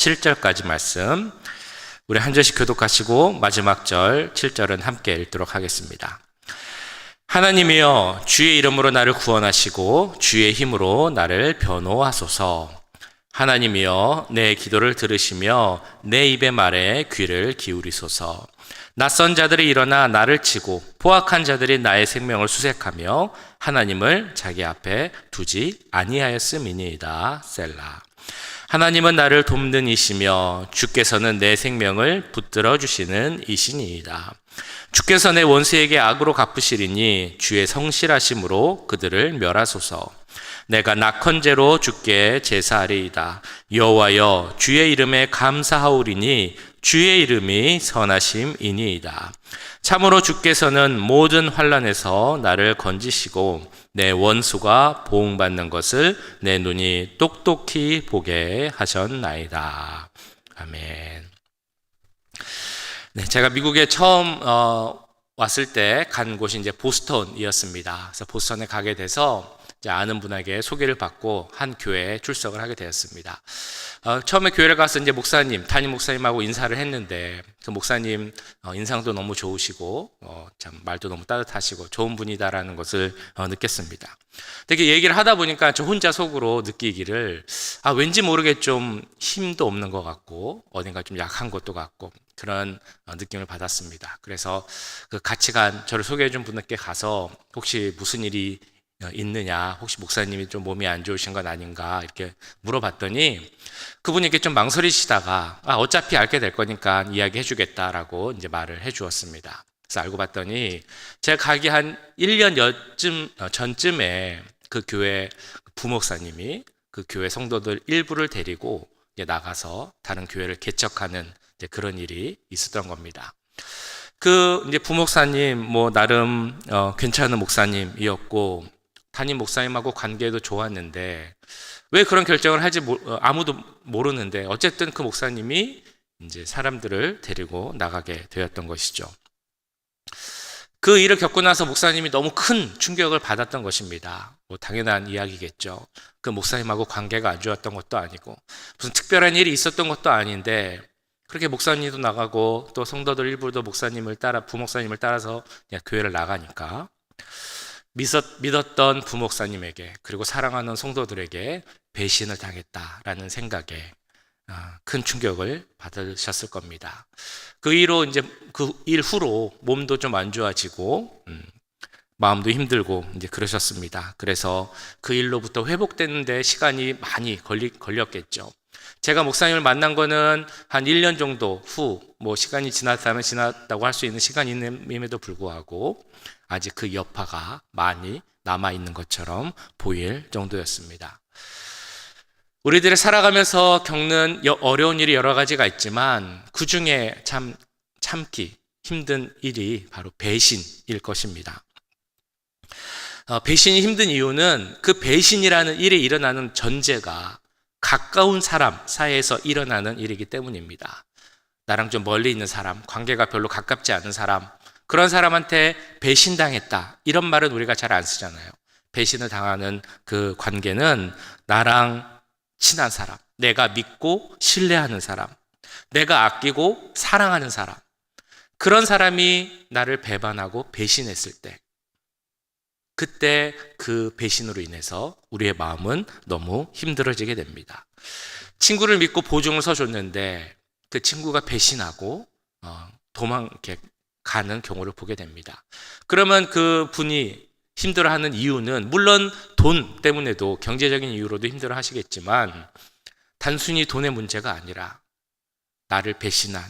7절까지 말씀, 우리 한 절씩 교독하시고 마지막 절 7절은 함께 읽도록 하겠습니다. 하나님이여, 주의 이름으로 나를 구원하시고 주의 힘으로 나를 변호하소서. 하나님이여, 내 기도를 들으시며 내 입의 말에 귀를 기울이소서. 낯선 자들이 일어나 나를 치고 포악한 자들이 나의 생명을 수색하며 하나님을 자기 앞에 두지 아니하였음이니이다. 셀라. 하나님은 나를 돕는 이시며 주께서는 내 생명을 붙들어 주시는 이시니이다. 주께서 내 원수에게 악으로 갚으시리니 주의 성실하심으로 그들을 멸하소서. 내가 낙헌제로 주께 제사하리이다. 여호와여, 주의 이름에 감사하오리니 주의 이름이 선하심이니이다. 참으로 주께서는 모든 환난에서 나를 건지시고 내 원수가 보응받는 것을 내 눈이 똑똑히 보게 하셨나이다. 아멘. 네, 제가 미국에 처음 왔을 때 간 곳이 이제 보스턴이었습니다. 그래서 보스턴에 가게 돼서 이제 아는 분에게 소개를 받고 한 교회에 출석을 하게 되었습니다. 처음에 교회를 가서 이제 담임 목사님하고 인사를 했는데 그 목사님 인상도 너무 좋으시고 참 말도 너무 따뜻하시고 좋은 분이다라는 것을 느꼈습니다. 되게 얘기를 하다 보니까 저 혼자 속으로 느끼기를 왠지 모르게 좀 힘도 없는 것 같고 어딘가 좀 약한 것도 같고 그런 느낌을 받았습니다. 그래서 그 같이 저를 소개해 준 분께 가서 혹시 무슨 일이 있느냐, 혹시 목사님이 좀 몸이 안 좋으신 건 아닌가 이렇게 물어봤더니 그분이 이렇게 좀 망설이시다가 어차피 알게 될 거니까 이야기해 주겠다라고 이제 말을 해 주었습니다. 그래서 알고 봤더니 제가 가기 한 1년 전쯤에 그 교회 부목사님이 그 교회 성도들 일부를 데리고 이제 나가서 다른 교회를 개척하는 이제 그런 일이 있었던 겁니다. 그 이제 부목사님 나름 괜찮은 목사님이었고 담임 목사님하고 관계도 좋았는데 왜 그런 결정을 할지 아무도 모르는데 어쨌든 그 목사님이 이제 사람들을 데리고 나가게 되었던 것이죠. 그 일을 겪고 나서 목사님이 너무 큰 충격을 받았던 것입니다. 당연한 이야기겠죠. 그 목사님하고 관계가 안 좋았던 것도 아니고 무슨 특별한 일이 있었던 것도 아닌데 그렇게 목사님도 나가고 또 성도들 일부도 부목사님을 따라서 그냥 교회를 나가니까 믿었던 부목사님에게 그리고 사랑하는 성도들에게 배신을 당했다라는 생각에 큰 충격을 받으셨을 겁니다. 그 이후로 이제 그 일 후로 몸도 좀 안 좋아지고 마음도 힘들고 이제 그러셨습니다. 그래서 그 일로부터 회복되는데 시간이 많이 걸렸겠죠. 제가 목사님을 만난 거는 한 1년 정도 후, 시간이 지났다면 지났다고 할 수 있는 시간임에도 불구하고 아직 그 여파가 많이 남아있는 것처럼 보일 정도였습니다. 우리들이 살아가면서 겪는 어려운 일이 여러 가지가 있지만 그 중에 참기 힘든 일이 바로 배신일 것입니다. 배신이 힘든 이유는 그 배신이라는 일이 일어나는 전제가 가까운 사람 사이에서 일어나는 일이기 때문입니다. 나랑 좀 멀리 있는 사람, 관계가 별로 가깝지 않은 사람, 그런 사람한테 배신당했다 이런 말은 우리가 잘 안 쓰잖아요. 배신을 당하는 그 관계는 나랑 친한 사람, 내가 믿고 신뢰하는 사람, 내가 아끼고 사랑하는 사람, 그런 사람이 나를 배반하고 배신했을 때 그때 그 배신으로 인해서 우리의 마음은 너무 힘들어지게 됩니다. 친구를 믿고 보증을 서줬는데 그 친구가 배신하고 이렇게 가는 경우를 보게 됩니다. 그러면 그 분이 힘들어하는 이유는 물론 돈 때문에도 경제적인 이유로도 힘들어하시겠지만 단순히 돈의 문제가 아니라 나를 배신한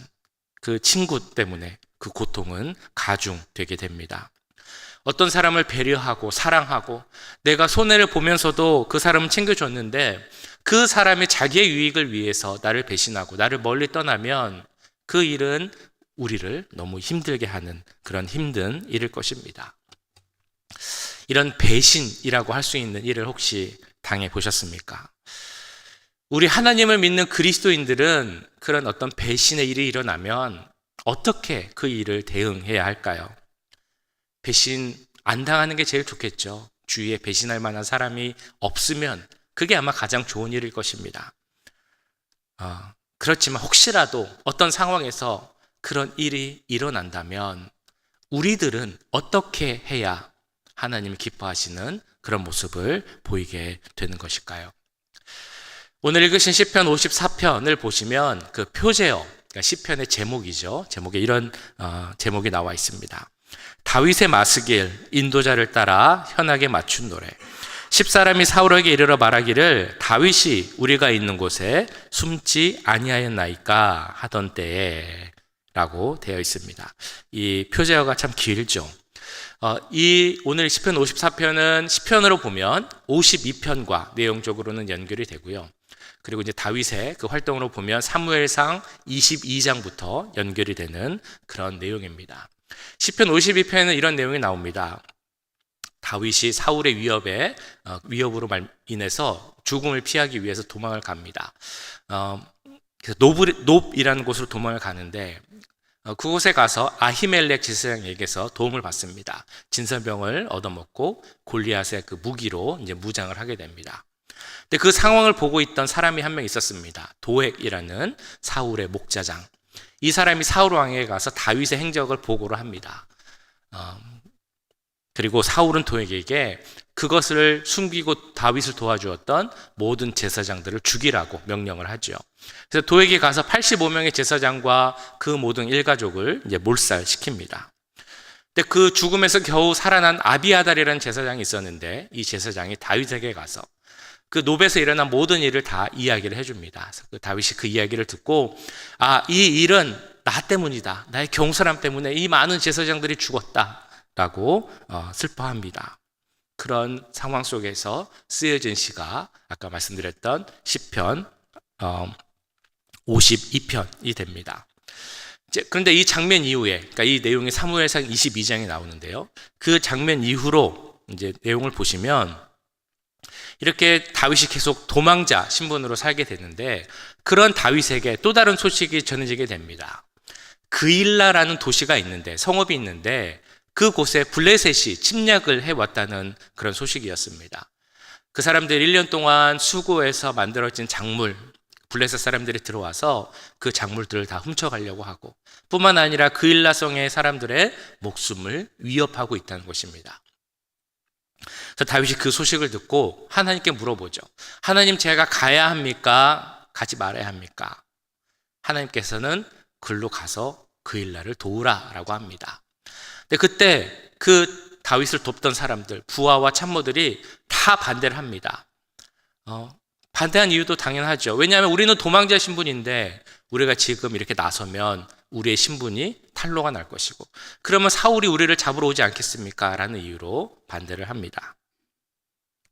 그 친구 때문에 그 고통은 가중되게 됩니다. 어떤 사람을 배려하고 사랑하고 내가 손해를 보면서도 그 사람을 챙겨줬는데 그 사람이 자기의 유익을 위해서 나를 배신하고 나를 멀리 떠나면 그 일은 우리를 너무 힘들게 하는 그런 힘든 일일 것입니다. 이런 배신이라고 할 수 있는 일을 혹시 당해보셨습니까? 우리 하나님을 믿는 그리스도인들은 그런 어떤 배신의 일이 일어나면 어떻게 그 일을 대응해야 할까요? 배신 안 당하는 게 제일 좋겠죠. 주위에 배신할 만한 사람이 없으면 그게 아마 가장 좋은 일일 것입니다. 그렇지만 혹시라도 어떤 상황에서 그런 일이 일어난다면 우리들은 어떻게 해야 하나님이 기뻐하시는 그런 모습을 보이게 되는 것일까요? 오늘 읽으신 시편 54편을 보시면 그 표제어, 그러니까 시편의 제목이죠. 제목에 이런 제목이 나와 있습니다. 다윗의 마스길, 인도자를 따라 현악에 맞춘 노래. 10사람이 사울에게 이르러 말하기를 다윗이 우리가 있는 곳에 숨지 아니하였나이까 하던 때에 라고 되어 있습니다. 이 표제어가 참 길죠. 이 오늘 시편 54편은 시편으로 보면 52편과 내용적으로는 연결이 되고요. 그리고 이제 다윗의 그 활동으로 보면 사무엘상 22장부터 연결이 되는 그런 내용입니다. 시편 52편에는 이런 내용이 나옵니다. 다윗이 사울의 위협으로 인해서 죽음을 피하기 위해서 도망을 갑니다. 그래서 놉이라는 곳으로 도망을 가는데 그곳에 가서 아히멜렉 제사장에게서 도움을 받습니다. 진설병을 얻어먹고 골리앗의 그 무기로 이제 무장을 하게 됩니다. 근데 그 상황을 보고 있던 사람이 한 명 있었습니다. 도액이라는 사울의 목자장. 이 사람이 사울 왕에게 가서 다윗의 행적을 보고를 합니다. 그리고 사울은 도액에게 그것을 숨기고 다윗을 도와주었던 모든 제사장들을 죽이라고 명령을 하죠. 그래서 도액이 가서 85명의 제사장과 그 모든 일가족을 이제 몰살시킵니다. 근데 그 죽음에서 겨우 살아난 아비아달이라는 제사장이 있었는데 이 제사장이 다윗에게 가서 그 놉에서 일어난 모든 일을 다 이야기를 해줍니다. 그래서 그 다윗이 그 이야기를 듣고 이 일은 나 때문이다. 나의 경솔함 때문에 이 많은 제사장들이 죽었다. 라고 슬퍼합니다. 그런 상황 속에서 쓰여진 시가 아까 말씀드렸던 시편 52편이 됩니다. 그런데 이 장면 이후에, 그러니까 이 내용이 사무엘상 22장에 나오는데요. 그 장면 이후로 이제 내용을 보시면 이렇게 다윗이 계속 도망자 신분으로 살게 되는데 그런 다윗에게 또 다른 소식이 전해지게 됩니다. 그일라라는 도시가 있는데 성읍이 있는데 그곳에 블레셋이 침략을 해왔다는 그런 소식이었습니다. 그 사람들이 1년 동안 수고해서 만들어진 작물, 블레셋 사람들이 들어와서 그 작물들을 다 훔쳐가려고 하고 뿐만 아니라 그일라성의 사람들의 목숨을 위협하고 있다는 것입니다. 그래서 다윗이 그 소식을 듣고 하나님께 물어보죠. 하나님, 제가 가야 합니까? 가지 말아야 합니까? 하나님께서는 글로 가서 그일라를 도우라 라고 합니다. 근데 그때 그 다윗을 돕던 사람들, 부하와 참모들이 다 반대를 합니다. 반대한 이유도 당연하죠. 왜냐하면 우리는 도망자 신분인데 우리가 지금 이렇게 나서면 우리의 신분이 탄로가 날 것이고 그러면 사울이 우리를 잡으러 오지 않겠습니까? 라는 이유로 반대를 합니다.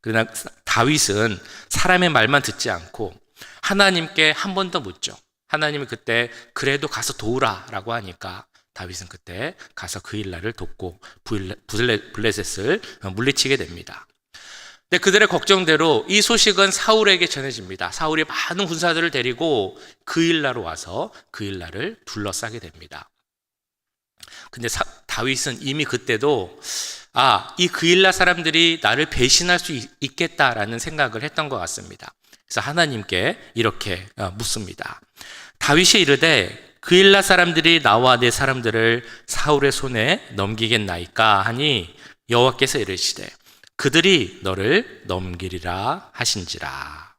그러나 다윗은 사람의 말만 듣지 않고 하나님께 한 번 더 묻죠. 하나님이 그때 그래도 가서 도우라 라고 하니까 다윗은 그때 가서 그일라를 돕고 블레셋을 물리치게 됩니다. 근데 그들의 걱정대로 이 소식은 사울에게 전해집니다. 사울이 많은 군사들을 데리고 그일라로 와서 그일라를 둘러싸게 됩니다. 근데 다윗은 이미 그때도 이 그일라 사람들이 나를 배신할 수 있겠다라는 생각을 했던 것 같습니다. 그래서 하나님께 이렇게 묻습니다. 다윗이 이르되 그일라 사람들이 나와 내 사람들을 사울의 손에 넘기겠나이까 하니 여호와께서 이르시되 그들이 너를 넘기리라 하신지라.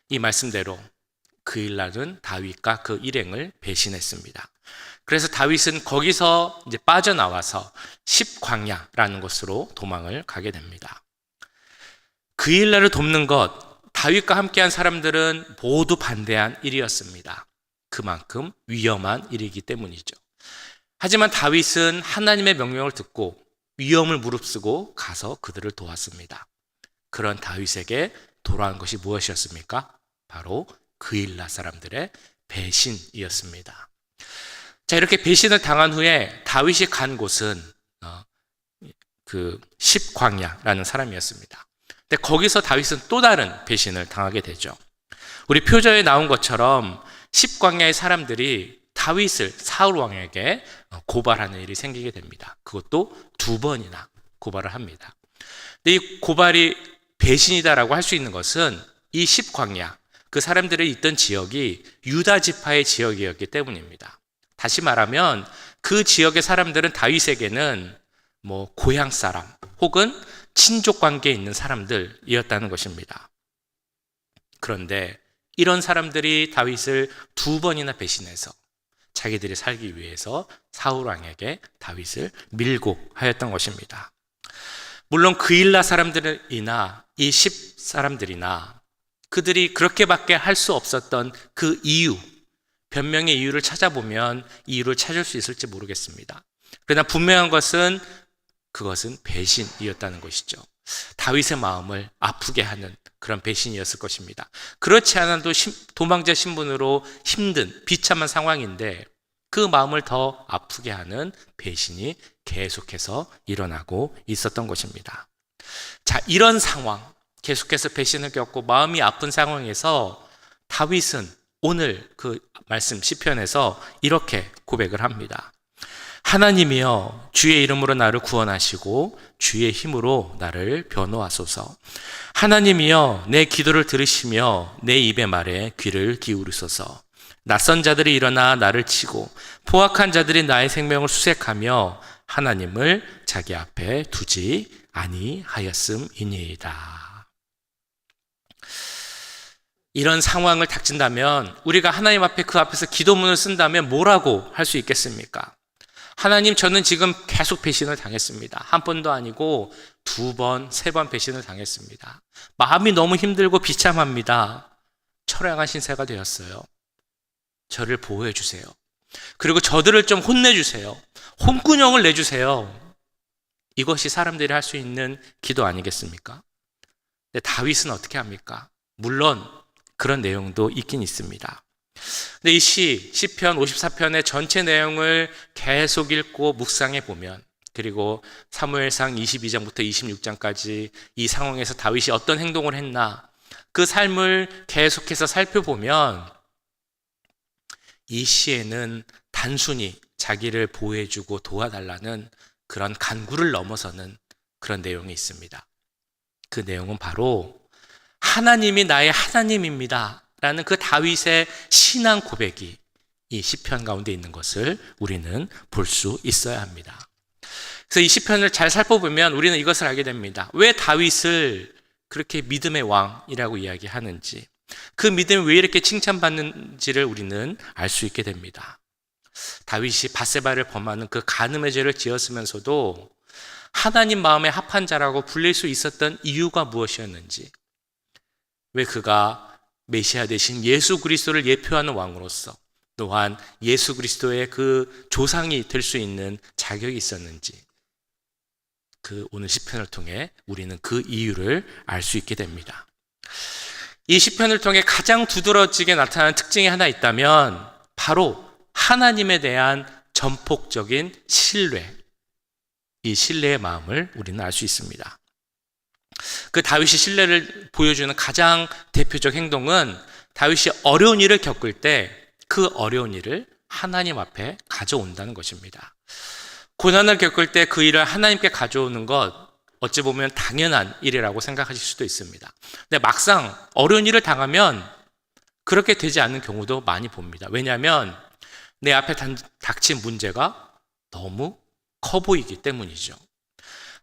이 말씀대로 그일라는 다윗과 그 일행을 배신했습니다. 그래서 다윗은 거기서 이제 빠져나와서 십광야라는 곳으로 도망을 가게 됩니다. 그일라를 돕는 것, 다윗과 함께한 사람들은 모두 반대한 일이었습니다. 그만큼 위험한 일이기 때문이죠. 하지만 다윗은 하나님의 명령을 듣고 위험을 무릅쓰고 가서 그들을 도왔습니다. 그런 다윗에게 돌아온 것이 무엇이었습니까? 바로 그일라 사람들의 배신이었습니다. 자, 이렇게 배신을 당한 후에 다윗이 간 곳은 그 십광야라는 사람이었습니다. 근데 거기서 다윗은 또 다른 배신을 당하게 되죠. 우리 표저에 나온 것처럼 십광야의 사람들이 다윗을 사울 왕에게 고발하는 일이 생기게 됩니다. 그것도 2번이나 고발을 합니다. 근데 이 고발이 배신이다라고 할 수 있는 것은 이 십광야, 그 사람들이 있던 지역이 유다 지파의 지역이었기 때문입니다. 다시 말하면 그 지역의 사람들은 다윗에게는 고향 사람 혹은 친족 관계에 있는 사람들이었다는 것입니다. 그런데 이런 사람들이 다윗을 2번이나 배신해서 자기들이 살기 위해서 사울 왕에게 다윗을 밀고 하였던 것입니다. 물론 그일라 사람들이나 이 10 사람들이나 그들이 그렇게밖에 할 수 없었던 그 이유, 변명의 이유를 찾아보면 이유를 찾을 수 있을지 모르겠습니다. 그러나 분명한 것은 그것은 배신이었다는 것이죠. 다윗의 마음을 아프게 하는 그런 배신이었을 것입니다. 그렇지 않아도 도망자 신분으로 힘든 비참한 상황인데 그 마음을 더 아프게 하는 배신이 계속해서 일어나고 있었던 것입니다. 자, 이런 상황, 계속해서 배신을 겪고 마음이 아픈 상황에서 다윗은 오늘 그 말씀 시편에서 이렇게 고백을 합니다. 하나님이여 주의 이름으로 나를 구원하시고 주의 힘으로 나를 변호하소서. 하나님이여 내 기도를 들으시며 내 입의 말에 귀를 기울이소서. 낯선 자들이 일어나 나를 치고 포악한 자들이 나의 생명을 수색하며 하나님을 자기 앞에 두지 아니하였음이니이다. 이런 상황을 닥친다면 우리가 하나님 앞에 그 앞에서 기도문을 쓴다면 뭐라고 할 수 있겠습니까? 하나님, 저는 지금 계속 배신을 당했습니다. 한 번도 아니고 2번, 3번 배신을 당했습니다. 마음이 너무 힘들고 비참합니다. 철량한 신세가 되었어요. 저를 보호해 주세요. 그리고 저들을 좀 혼내주세요. 혼꾸녕을 내주세요. 이것이 사람들이 할 수 있는 기도 아니겠습니까? 근데 다윗은 어떻게 합니까? 물론 그런 내용도 있긴 있습니다. 근데 이 시편 54편의 전체 내용을 계속 읽고 묵상해 보면, 그리고 사무엘상 22장부터 26장까지 이 상황에서 다윗이 어떤 행동을 했나, 그 삶을 계속해서 살펴보면 이 시에는 단순히 자기를 보호해주고 도와달라는 그런 간구를 넘어서는 그런 내용이 있습니다. 그 내용은 바로 하나님이 나의 하나님입니다 라는 그 다윗의 신앙 고백이 이 시편 가운데 있는 것을 우리는 볼 수 있어야 합니다. 그래서 이 시편을 잘 살펴보면 우리는 이것을 알게 됩니다. 왜 다윗을 그렇게 믿음의 왕이라고 이야기하는지, 그 믿음이 왜 이렇게 칭찬받는지를 우리는 알 수 있게 됩니다. 다윗이 밧세바를 범하는 그 간음의 죄를 지었으면서도 하나님 마음에 합한 자라고 불릴 수 있었던 이유가 무엇이었는지, 왜 그가 메시아 대신 예수 그리스도를 예표하는 왕으로서 또한 예수 그리스도의 그 조상이 될 수 있는 자격이 있었는지, 그 오늘 시편을 통해 우리는 그 이유를 알 수 있게 됩니다. 이 시편을 통해 가장 두드러지게 나타나는 특징이 하나 있다면 바로 하나님에 대한 전폭적인 신뢰, 이 신뢰의 마음을 우리는 알 수 있습니다. 그 다윗이 신뢰를 보여주는 가장 대표적 행동은 다윗이 어려운 일을 겪을 때 그 어려운 일을 하나님 앞에 가져온다는 것입니다. 고난을 겪을 때 그 일을 하나님께 가져오는 것, 어찌 보면 당연한 일이라고 생각하실 수도 있습니다. 근데 막상 어려운 일을 당하면 그렇게 되지 않는 경우도 많이 봅니다. 왜냐하면 내 앞에 닥친 문제가 너무 커 보이기 때문이죠.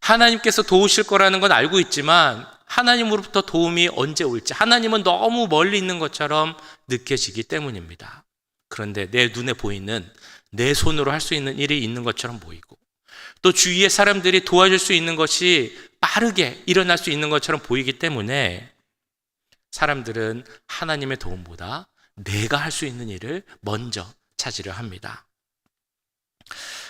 하나님께서 도우실 거라는 건 알고 있지만 하나님으로부터 도움이 언제 올지, 하나님은 너무 멀리 있는 것처럼 느껴지기 때문입니다. 그런데 내 눈에 보이는, 내 손으로 할 수 있는 일이 있는 것처럼 보이고, 또 주위의 사람들이 도와줄 수 있는 것이 빠르게 일어날 수 있는 것처럼 보이기 때문에 사람들은 하나님의 도움보다 내가 할 수 있는 일을 먼저 찾으려 합니다.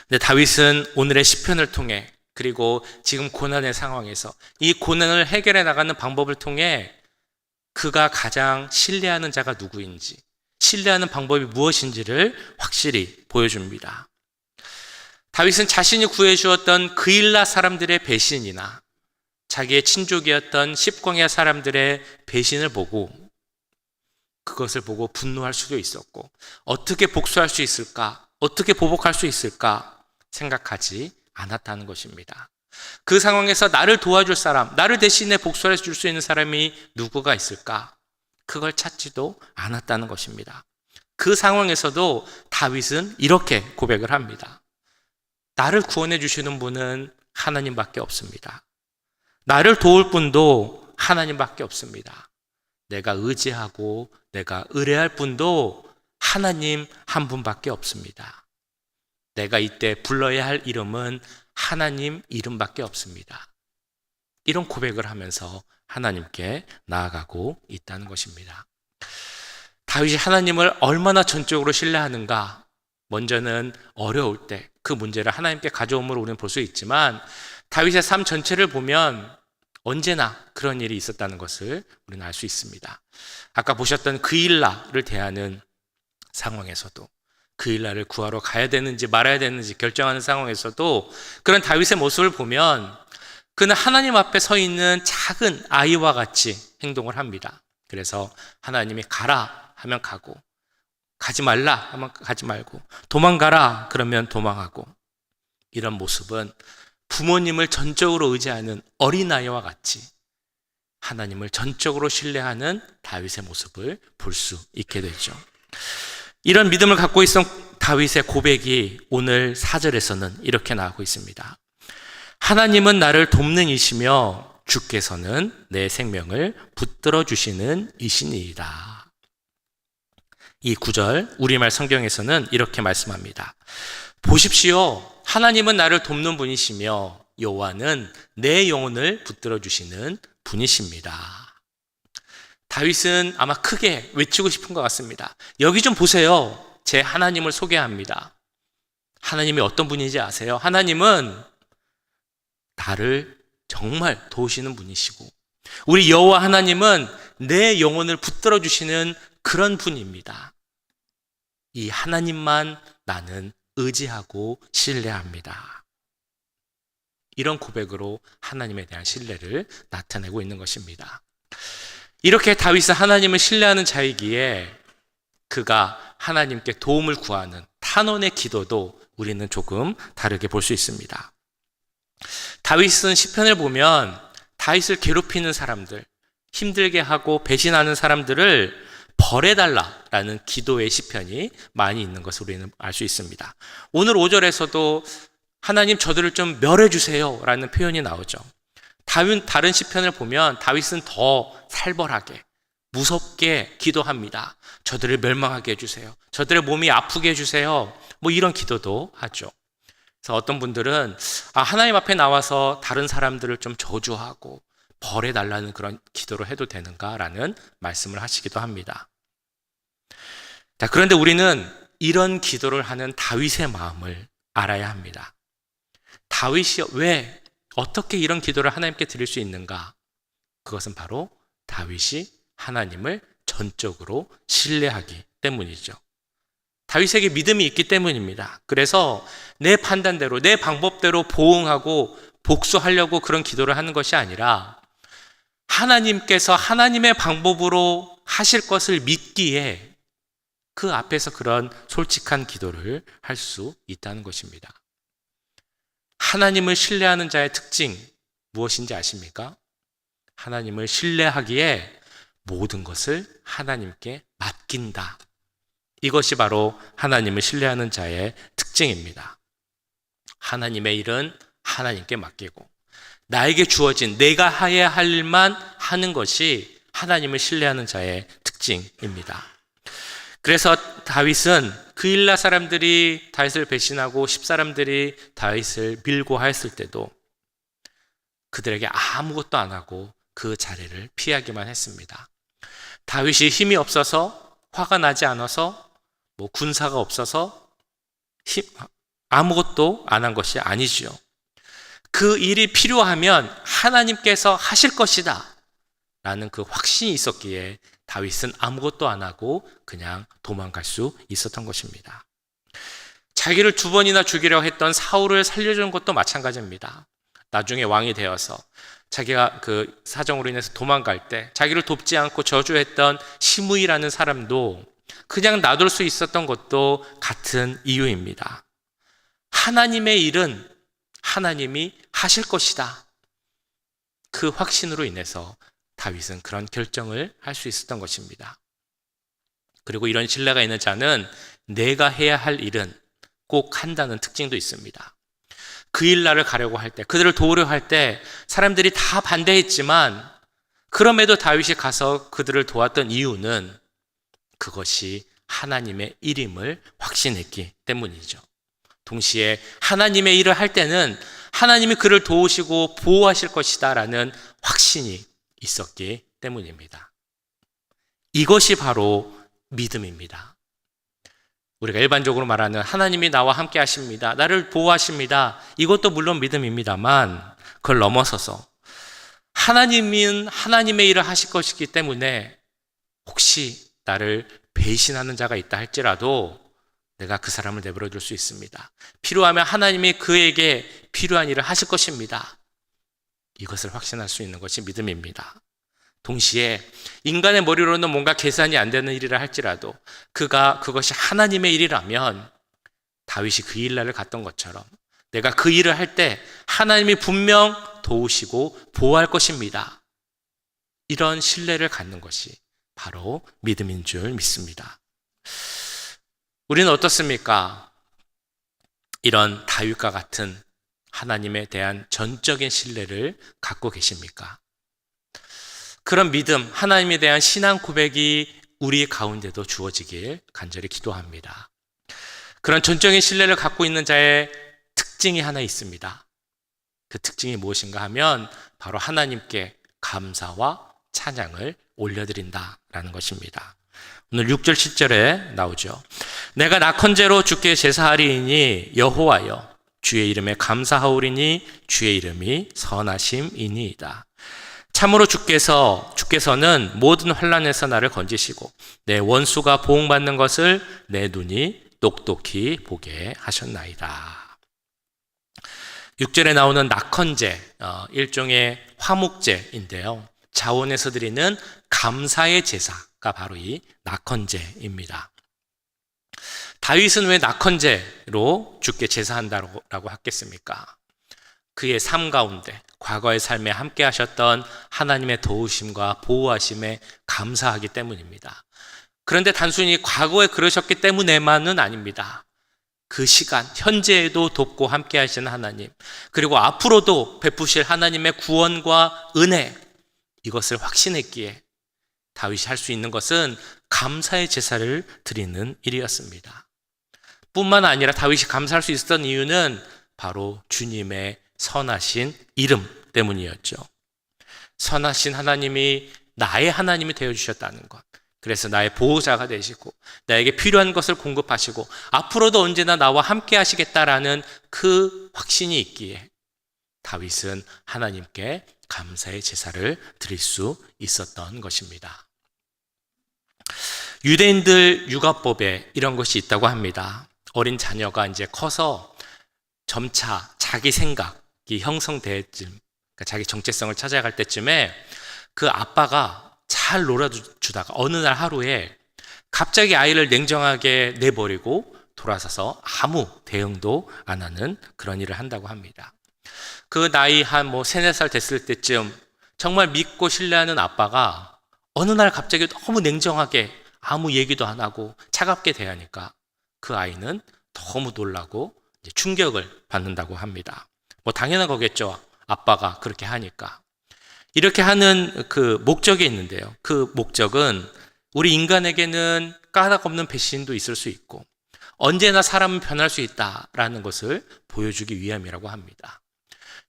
근데 다윗은 오늘의 시편을 통해, 그리고 지금 고난의 상황에서 이 고난을 해결해 나가는 방법을 통해 그가 가장 신뢰하는 자가 누구인지, 신뢰하는 방법이 무엇인지를 확실히 보여줍니다. 다윗은 자신이 구해주었던 그일라 사람들의 배신이나 자기의 친족이었던 십광야 사람들의 배신을 보고, 그것을 보고 분노할 수도 있었고, 어떻게 복수할 수 있을까, 어떻게 보복할 수 있을까 생각하지 않았다는 것입니다. 그 상황에서 나를 도와줄 사람, 나를 대신에 복수해 줄 수 있는 사람이 누구가 있을까? 그걸 찾지도 않았다는 것입니다. 그 상황에서도 다윗은 이렇게 고백을 합니다. 나를 구원해 주시는 분은 하나님밖에 없습니다. 나를 도울 분도 하나님밖에 없습니다. 내가 의지하고 내가 의뢰할 분도 하나님 한 분밖에 없습니다. 내가 이때 불러야 할 이름은 하나님 이름밖에 없습니다. 이런 고백을 하면서 하나님께 나아가고 있다는 것입니다. 다윗이 하나님을 얼마나 전적으로 신뢰하는가? 먼저는 어려울 때 그 문제를 하나님께 가져옴으로 우리는 볼 수 있지만 다윗의 삶 전체를 보면 언제나 그런 일이 있었다는 것을 우리는 알 수 있습니다. 아까 보셨던 그일라를 대하는 상황에서도, 그일라를 구하러 가야 되는지 말아야 되는지 결정하는 상황에서도 그런 다윗의 모습을 보면 그는 하나님 앞에 서 있는 작은 아이와 같이 행동을 합니다. 그래서 하나님이 가라 하면 가고, 가지 말라 하면 가지 말고, 도망가라 그러면 도망하고, 이런 모습은 부모님을 전적으로 의지하는 어린아이와 같이 하나님을 전적으로 신뢰하는 다윗의 모습을 볼 수 있게 되죠. 이런 믿음을 갖고 있던 다윗의 고백이 오늘 4절에서는 이렇게 나오고 있습니다. 하나님은 나를 돕는 이시며 주께서는 내 생명을 붙들어 주시는 이시니이다. 이 9절 우리말 성경에서는 이렇게 말씀합니다. 보십시오. 하나님은 나를 돕는 분이시며 여호와는 내 영혼을 붙들어 주시는 분이십니다. 다윗은 아마 크게 외치고 싶은 것 같습니다. 여기 좀 보세요. 제 하나님을 소개합니다. 하나님이 어떤 분인지 아세요? 하나님은 나를 정말 도우시는 분이시고, 우리 여호와 하나님은 내 영혼을 붙들어 주시는 그런 분입니다. 이 하나님만 나는 의지하고 신뢰합니다. 이런 고백으로 하나님에 대한 신뢰를 나타내고 있는 것입니다. 이렇게 다윗은 하나님을 신뢰하는 자이기에 그가 하나님께 도움을 구하는 탄원의 기도도 우리는 조금 다르게 볼 수 있습니다. 다윗은 시편을 보면 다윗을 괴롭히는 사람들, 힘들게 하고 배신하는 사람들을 벌해달라라는 기도의 시편이 많이 있는 것을 우리는 알 수 있습니다. 오늘 5절에서도 하나님 저들을 좀 멸해주세요 라는 표현이 나오죠. 다른 시편을 보면 다윗은 더 살벌하게 무섭게 기도합니다. 저들을 멸망하게 해주세요. 저들의 몸이 아프게 해주세요. 뭐 이런 기도도 하죠. 그래서 어떤 분들은 하나님 앞에 나와서 다른 사람들을 좀 저주하고 벌해달라는 그런 기도를 해도 되는가라는 말씀을 하시기도 합니다. 자, 그런데 우리는 이런 기도를 하는 다윗의 마음을 알아야 합니다. 다윗이 왜 어떻게 이런 기도를 하나님께 드릴 수 있는가? 그것은 바로 다윗이 하나님을 전적으로 신뢰하기 때문이죠. 다윗에게 믿음이 있기 때문입니다. 그래서 내 판단대로, 내 방법대로 보응하고 복수하려고 그런 기도를 하는 것이 아니라 하나님께서 하나님의 방법으로 하실 것을 믿기에 그 앞에서 그런 솔직한 기도를 할 수 있다는 것입니다. 하나님을 신뢰하는 자의 특징 무엇인지 아십니까? 하나님을 신뢰하기에 모든 것을 하나님께 맡긴다. 이것이 바로 하나님을 신뢰하는 자의 특징입니다. 하나님의 일은 하나님께 맡기고 나에게 주어진 내가 해야 할 일만 하는 것이 하나님을 신뢰하는 자의 특징입니다. 그래서 다윗은 그일라 사람들이 다윗을 배신하고 십사람들이 다윗을 밀고 하였을 때도 그들에게 아무것도 안 하고 그 자리를 피하기만 했습니다. 다윗이 힘이 없어서, 화가 나지 않아서, 군사가 없어서 아무것도 안 한 것이 아니지요. 그 일이 필요하면 하나님께서 하실 것이다 라는 그 확신이 있었기에 다윗은 아무것도 안 하고 그냥 도망갈 수 있었던 것입니다. 자기를 2번이나 죽이려고 했던 사울을 살려주는 것도 마찬가지입니다. 나중에 왕이 되어서 자기가 그 사정으로 인해서 도망갈 때 자기를 돕지 않고 저주했던 시므이라는 사람도 그냥 놔둘 수 있었던 것도 같은 이유입니다. 하나님의 일은 하나님이 하실 것이다. 그 확신으로 인해서 다윗은 그런 결정을 할 수 있었던 것입니다. 그리고 이런 신뢰가 있는 자는 내가 해야 할 일은 꼭 한다는 특징도 있습니다. 그 일날을 가려고 할 때, 그들을 도우려 할 때 사람들이 다 반대했지만 그럼에도 다윗이 가서 그들을 도왔던 이유는 그것이 하나님의 일임을 확신했기 때문이죠. 동시에 하나님의 일을 할 때는 하나님이 그를 도우시고 보호하실 것이다 라는 확신이 있었기 때문입니다. 이것이 바로 믿음입니다. 우리가 일반적으로 말하는 하나님이 나와 함께 하십니다, 나를 보호하십니다, 이것도 물론 믿음입니다만 그걸 넘어서서 하나님은 하나님의 일을 하실 것이기 때문에 혹시 나를 배신하는 자가 있다 할지라도 내가 그 사람을 내버려 둘 수 있습니다. 필요하면 하나님이 그에게 필요한 일을 하실 것입니다. 이것을 확신할 수 있는 것이 믿음입니다. 동시에 인간의 머리로는 뭔가 계산이 안 되는 일이라 할지라도 그것이 하나님의 일이라면 다윗이 그 일날을 갔던 것처럼 내가 그 일을 할 때 하나님이 분명 도우시고 보호할 것입니다. 이런 신뢰를 갖는 것이 바로 믿음인 줄 믿습니다. 우리는 어떻습니까? 이런 다윗과 같은 하나님에 대한 전적인 신뢰를 갖고 계십니까? 그런 믿음, 하나님에 대한 신앙 고백이 우리 가운데도 주어지길 간절히 기도합니다. 그런 전적인 신뢰를 갖고 있는 자의 특징이 하나 있습니다. 그 특징이 무엇인가 하면 바로 하나님께 감사와 찬양을 올려드린다라는 것입니다. 오늘 6절 7절에 나오죠. 내가 낙헌제로 주께 제사하리이니 여호와여 주의 이름에 감사하오리니 주의 이름이 선하심이니이다. 참으로 주께서는 모든 환난에서 나를 건지시고 내 원수가 보응받는 것을 내 눈이 똑똑히 보게 하셨나이다. 6절에 나오는 낙헌제, 일종의 화목제인데요. 자원에서 드리는 감사의 제사가 바로 이 낙헌제입니다. 다윗은 왜 낙헌제로 주께 제사한다고 했겠습니까? 그의 삶 가운데 과거의 삶에 함께 하셨던 하나님의 도우심과 보호하심에 감사하기 때문입니다. 그런데 단순히 과거에 그러셨기 때문에만은 아닙니다. 그 시간, 현재에도 돕고 함께 하시는 하나님, 그리고 앞으로도 베푸실 하나님의 구원과 은혜, 이것을 확신했기에 다윗이 할 수 있는 것은 감사의 제사를 드리는 일이었습니다. 뿐만 아니라 다윗이 감사할 수 있었던 이유는 바로 주님의 선하신 이름 때문이었죠. 선하신 하나님이 나의 하나님이 되어주셨다는 것, 그래서 나의 보호자가 되시고 나에게 필요한 것을 공급하시고 앞으로도 언제나 나와 함께 하시겠다라는 그 확신이 있기에 다윗은 하나님께 감사의 제사를 드릴 수 있었던 것입니다. 유대인들 육아법에 이런 것이 있다고 합니다. 어린 자녀가 이제 커서 점차 자기 생각이 형성될 쯤, 그러니까 자기 정체성을 찾아갈 때쯤에 그 아빠가 잘 놀아주다가 어느 날 하루에 갑자기 아이를 냉정하게 내버리고 돌아서서 아무 대응도 안 하는 그런 일을 한다고 합니다. 그 나이 한 3, 4살 됐을 때쯤 정말 믿고 신뢰하는 아빠가 어느 날 갑자기 너무 냉정하게 아무 얘기도 안 하고 차갑게 대하니까 그 아이는 너무 놀라고 충격을 받는다고 합니다. 당연한 거겠죠. 아빠가 그렇게 하니까. 이렇게 하는 그 목적이 있는데요. 그 목적은 우리 인간에게는 까닭없는 배신도 있을 수 있고 언제나 사람은 변할 수 있다라는 것을 보여주기 위함이라고 합니다.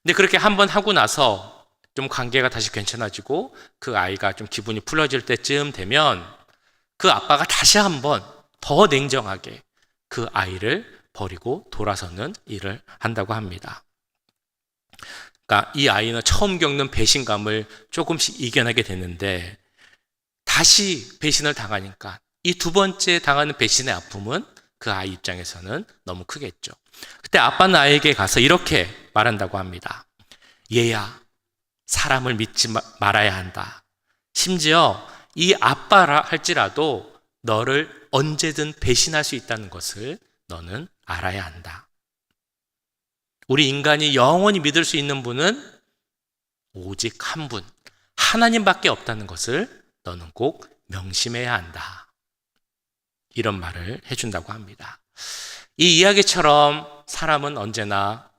근데 그렇게 한번 하고 나서 좀 관계가 다시 괜찮아지고 그 아이가 좀 기분이 풀어질 때쯤 되면 그 아빠가 다시 한번 더 냉정하게 그 아이를 버리고 돌아서는 일을 한다고 합니다. 그러니까 이 아이는 처음 겪는 배신감을 조금씩 이겨내게 되는데 다시 배신을 당하니까 이 두 번째 당하는 배신의 아픔은 그 아이 입장에서는 너무 크겠죠. 그때 아빠는 아이에게 가서 이렇게 말한다고 합니다. 얘야, 사람을 믿지 말아야 한다. 심지어 이 아빠라 할지라도 너를 언제든 배신할 수 있다는 것을 너는 알아야 한다. 우리 인간이 영원히 믿을 수 있는 분은 오직 한 분, 하나님밖에 없다는 것을 너는 꼭 명심해야 한다. 이런 말을 해준다고 합니다. 이 이야기처럼 사람은 언제나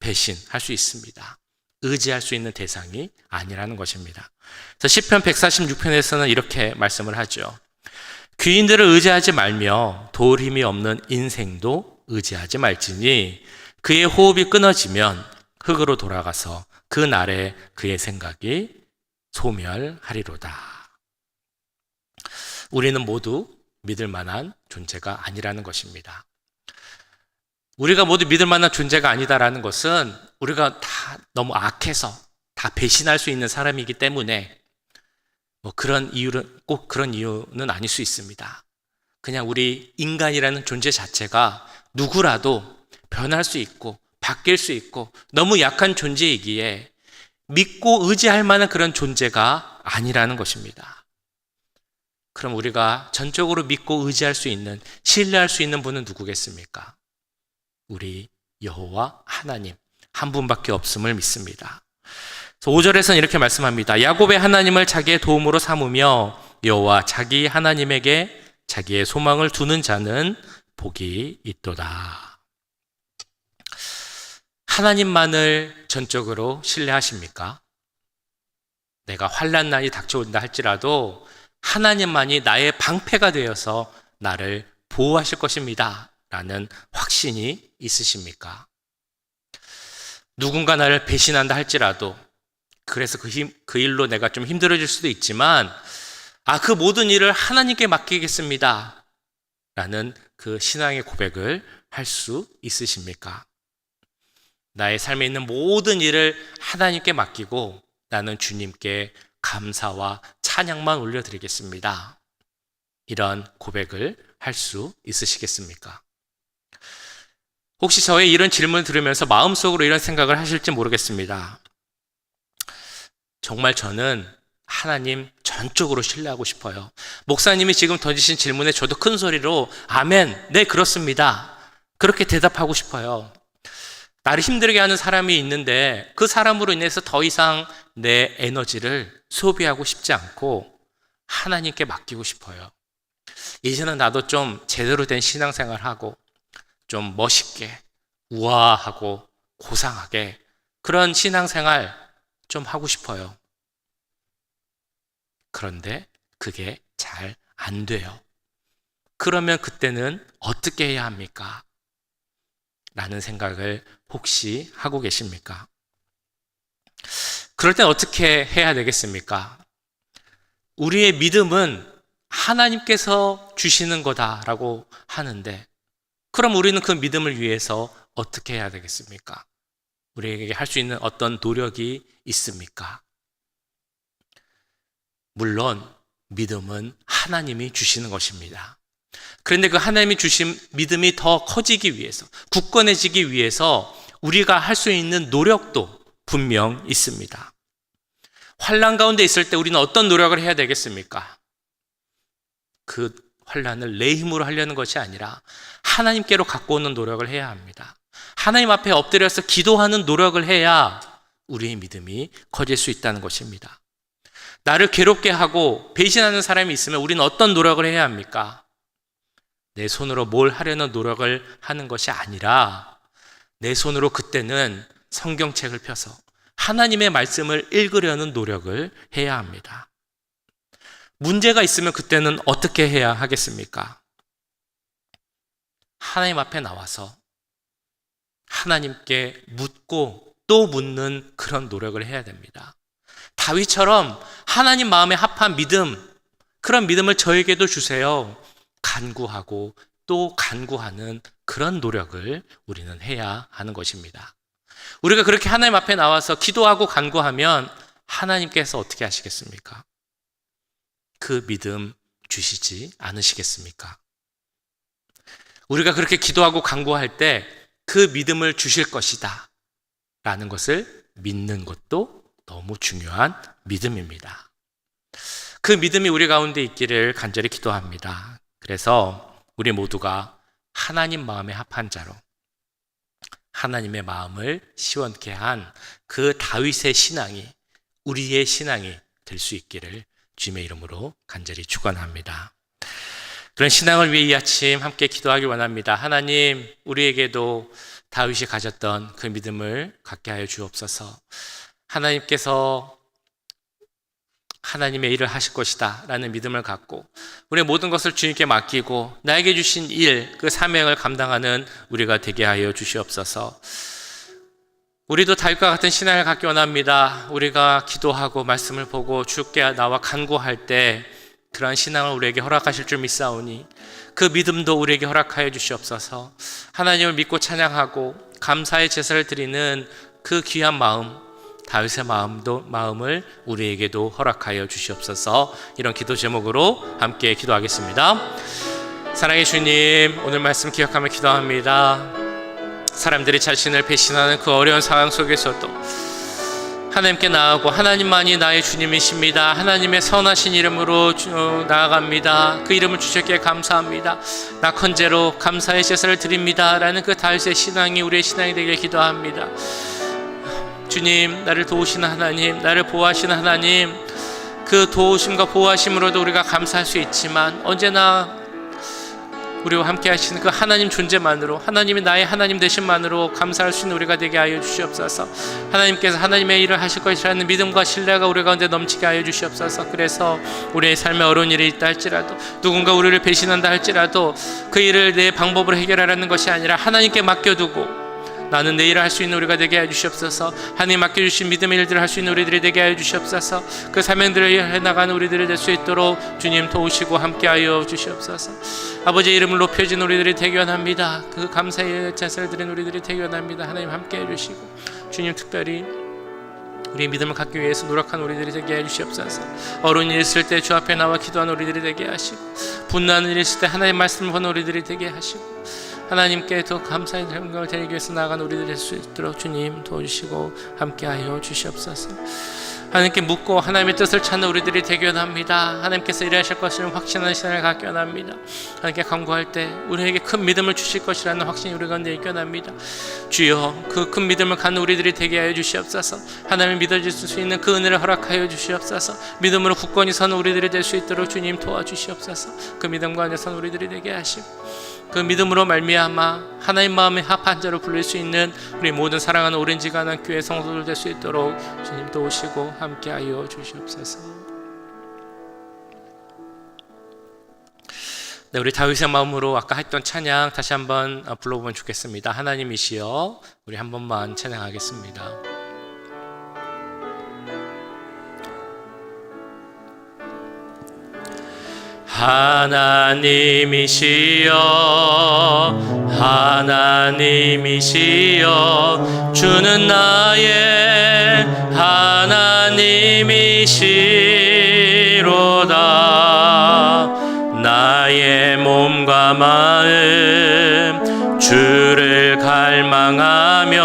배신할 수 있습니다. 의지할 수 있는 대상이 아니라는 것입니다. 그래서 시편 146편에서는 이렇게 말씀을 하죠. 귀인들을 의지하지 말며 도울 힘이 없는 인생도 의지하지 말지니 그의 호흡이 끊어지면 흙으로 돌아가서 그 날에 그의 생각이 소멸하리로다. 우리는 모두 믿을 만한 존재가 아니라는 것입니다. 우리가 모두 믿을 만한 존재가 아니다라는 것은 우리가 다 너무 악해서 다 배신할 수 있는 사람이기 때문에 꼭 그런 이유는 아닐 수 있습니다. 그냥 우리 인간이라는 존재 자체가 누구라도 변할 수 있고 바뀔 수 있고 너무 약한 존재이기에 믿고 의지할 만한 그런 존재가 아니라는 것입니다. 그럼 우리가 전적으로 믿고 의지할 수 있는, 신뢰할 수 있는 분은 누구겠습니까? 우리 여호와 하나님 한 분밖에 없음을 믿습니다. 5절에서는 이렇게 말씀합니다. 야곱의 하나님을 자기의 도움으로 삼으며 여호와 자기 하나님에게 자기의 소망을 두는 자는 복이 있도다. 하나님만을 전적으로 신뢰하십니까? 내가 환난 날이 닥쳐온다 할지라도 하나님만이 나의 방패가 되어서 나를 보호하실 것입니다. 라는 확신이 있으십니까? 누군가 나를 배신한다 할지라도 그래서 그 일로 내가 좀 힘들어질 수도 있지만 그 모든 일을 하나님께 맡기겠습니다. 라는 그 신앙의 고백을 할 수 있으십니까? 나의 삶에 있는 모든 일을 하나님께 맡기고 나는 주님께 감사와 찬양만 올려드리겠습니다. 이런 고백을 할 수 있으시겠습니까? 혹시 저의 이런 질문을 들으면서 마음속으로 이런 생각을 하실지 모르겠습니다. 정말 저는 하나님 전적으로 신뢰하고 싶어요. 목사님이 지금 던지신 질문에 저도 큰 소리로 아멘, 네 그렇습니다. 그렇게 대답하고 싶어요. 나를 힘들게 하는 사람이 있는데 그 사람으로 인해서 더 이상 내 에너지를 소비하고 싶지 않고 하나님께 맡기고 싶어요. 이제는 나도 좀 제대로 된 신앙생활하고 좀 멋있게 우아하고 고상하게 그런 신앙생활 좀 하고 싶어요. 그런데 그게 잘 안 돼요. 그러면 그때는 어떻게 해야 합니까? 라는 생각을 혹시 하고 계십니까? 그럴 땐 어떻게 해야 되겠습니까? 우리의 믿음은 하나님께서 주시는 거다라고 하는데 그럼 우리는 그 믿음을 위해서 어떻게 해야 되겠습니까? 우리에게 할 수 있는 어떤 노력이 있습니까? 물론 믿음은 하나님이 주시는 것입니다. 그런데 그 하나님이 주신 믿음이 더 커지기 위해서, 굳건해지기 위해서 우리가 할 수 있는 노력도 분명 있습니다. 환난 가운데 있을 때 우리는 어떤 노력을 해야 되겠습니까? 그 환난을 내 힘으로 하려는 것이 아니라 하나님께로 갖고 오는 노력을 해야 합니다. 하나님 앞에 엎드려서 기도하는 노력을 해야 우리의 믿음이 커질 수 있다는 것입니다. 나를 괴롭게 하고 배신하는 사람이 있으면 우리는 어떤 노력을 해야 합니까? 내 손으로 뭘 하려는 노력을 하는 것이 아니라 내 손으로 그때는 성경책을 펴서 하나님의 말씀을 읽으려는 노력을 해야 합니다. 문제가 있으면 그때는 어떻게 해야 하겠습니까? 하나님 앞에 나와서 하나님께 묻고 또 묻는 그런 노력을 해야 됩니다. 다윗처럼 하나님 마음에 합한 믿음, 그런 믿음을 저에게도 주세요. 간구하고 또 간구하는 그런 노력을 우리는 해야 하는 것입니다. 우리가 그렇게 하나님 앞에 나와서 기도하고 간구하면 하나님께서 어떻게 하시겠습니까? 그 믿음 주시지 않으시겠습니까? 우리가 그렇게 기도하고 간구할 때 그 믿음을 주실 것이다 라는 것을 믿는 것도 너무 중요한 믿음입니다. 그 믿음이 우리 가운데 있기를 간절히 기도합니다. 그래서 우리 모두가 하나님 마음에 합한 자로 하나님의 마음을 시원케 한 그 다윗의 신앙이, 우리의 신앙이 될 수 있기를 주님의 이름으로 간절히 축원합니다. 그런 신앙을 위해 이 아침 함께 기도하기 원합니다. 하나님, 우리에게도 다윗이 가졌던 그 믿음을 갖게 하여 주옵소서. 하나님께서 하나님의 일을 하실 것이다 라는 믿음을 갖고 우리의 모든 것을 주님께 맡기고 나에게 주신 일, 그 사명을 감당하는 우리가 되게 하여 주시옵소서. 우리도 다윗과 같은 신앙을 갖기 원합니다. 우리가 기도하고 말씀을 보고 주께 나와 간구할 때 그러한 신앙을 우리에게 허락하실 줄 믿사오니 그 믿음도 우리에게 허락하여 주시옵소서. 하나님을 믿고 찬양하고 감사의 제사를 드리는 그 귀한 마음, 다윗의 마음을 우리에게도 허락하여 주시옵소서. 이런 기도 제목으로 함께 기도하겠습니다. 사랑의 주님, 오늘 말씀 기억하며 기도합니다. 사람들이 자신을 배신하는 그 어려운 상황 속에서도 하나님께 나아가고 하나님만이 나의 주님이십니다. 하나님의 선하신 이름으로 나아갑니다. 그 이름을 주셨기에 감사합니다. 낙헌제로 감사의 제사를 드립니다 라는 그 다윗의 신앙이 우리의 신앙이 되길 기도합니다. 주님, 나를 도우시는 하나님, 나를 보호하시는 하나님, 그 도우심과 보호하심으로도 우리가 감사할 수 있지만 언제나 우리와 함께 하시는 그 하나님 존재만으로, 하나님이 나의 하나님 되심만으로 감사할 수 있는 우리가 되게 하여 주시옵소서. 하나님께서 하나님의 일을 하실 것이라는 믿음과 신뢰가 우리 가운데 넘치게 하여 주시옵소서. 그래서 우리의 삶에 어려운 일이 있다 할지라도, 누군가 우리를 배신한다 할지라도 그 일을 내 방법으로 해결하라는 것이 아니라 하나님께 맡겨두고 나는 내 일을 할 수 있는 우리가 되게 해주시옵소서. 하나님 맡겨주신 믿음의 일들을 할 수 있는 우리들이 되게 해주시옵소서. 그 사명들을 해나가는 우리들이 될 수 있도록 주님 도우시고 함께하여 주시옵소서. 아버지의 이름을 높여진 우리들이 되기 원합니다. 그 감사의 제사를 드린 우리들이 되기 원합니다. 하나님 함께해 주시고 주님 특별히 우리의 믿음을 갖기 위해서 노력한 우리들이 되게 해주시옵소서. 어려운 일 있을 때 주 앞에 나와 기도하는 우리들이 되게 하시고, 분노하는 일 있을 때 하나님의 말씀을 보는 우리들이 되게 하시고, 하나님께 더 감사의 영광을 드리기 위해서 나아가는 우리들이 될 수 있도록 주님 도와주시고 함께하여 주시옵소서. 하나님께 묻고 하나님의 뜻을 찾는 우리들이 되기 원합니다. 하나님께서 일하실 것을 확신하는 신앙을 갖기 원합니다. 하나님께 간구할 때 우리에게 큰 믿음을 주실 것이라는 확신이 우리 가운데 있기 원합니다. 주여, 그 큰 믿음을 갖는 우리들이 되게 하여 주시옵소서. 하나님을 믿어질 수 있는 그 은혜를 허락하여 주시옵소서. 믿음으로 굳건히 서는 우리들이 될 수 있도록 주님 도와주시옵소서. 그 믿음과 안에 서는 우리들이 되게 하시고 그 믿음으로 말미암아 하나님 마음의 합한 자로 불릴 수 있는 우리 모든 사랑하는 오렌지 가난 교회 성도들 될 수 있도록 주님 도우시고 함께하여 주시옵소서. 네, 우리 다윗의 마음으로 아까 했던 찬양 다시 한번 불러보면 좋겠습니다. 하나님이시여, 우리 한 번만 찬양하겠습니다. 하나님이시여, 하나님이시여, 주는 나의 하나님이시로다. 나의 몸과 마음 주를 갈망하며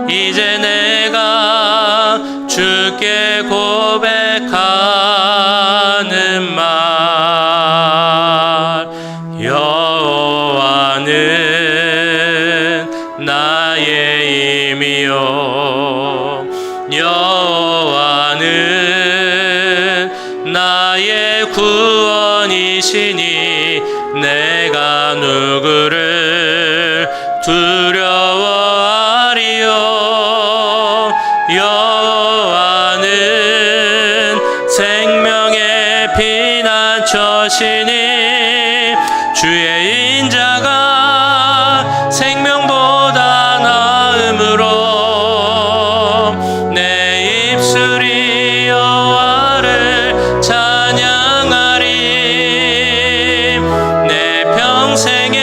이제 내가 주께 고백하는 말, 여호와는 나의 힘이요, 여호와는 나의 구원이시니 내가 누구를 두려워하리요. 여호와는 생명의 피난처시니 주의 인자가 생명보다 나음으로 내 입술이 여호와를 찬양하리. 내 평생에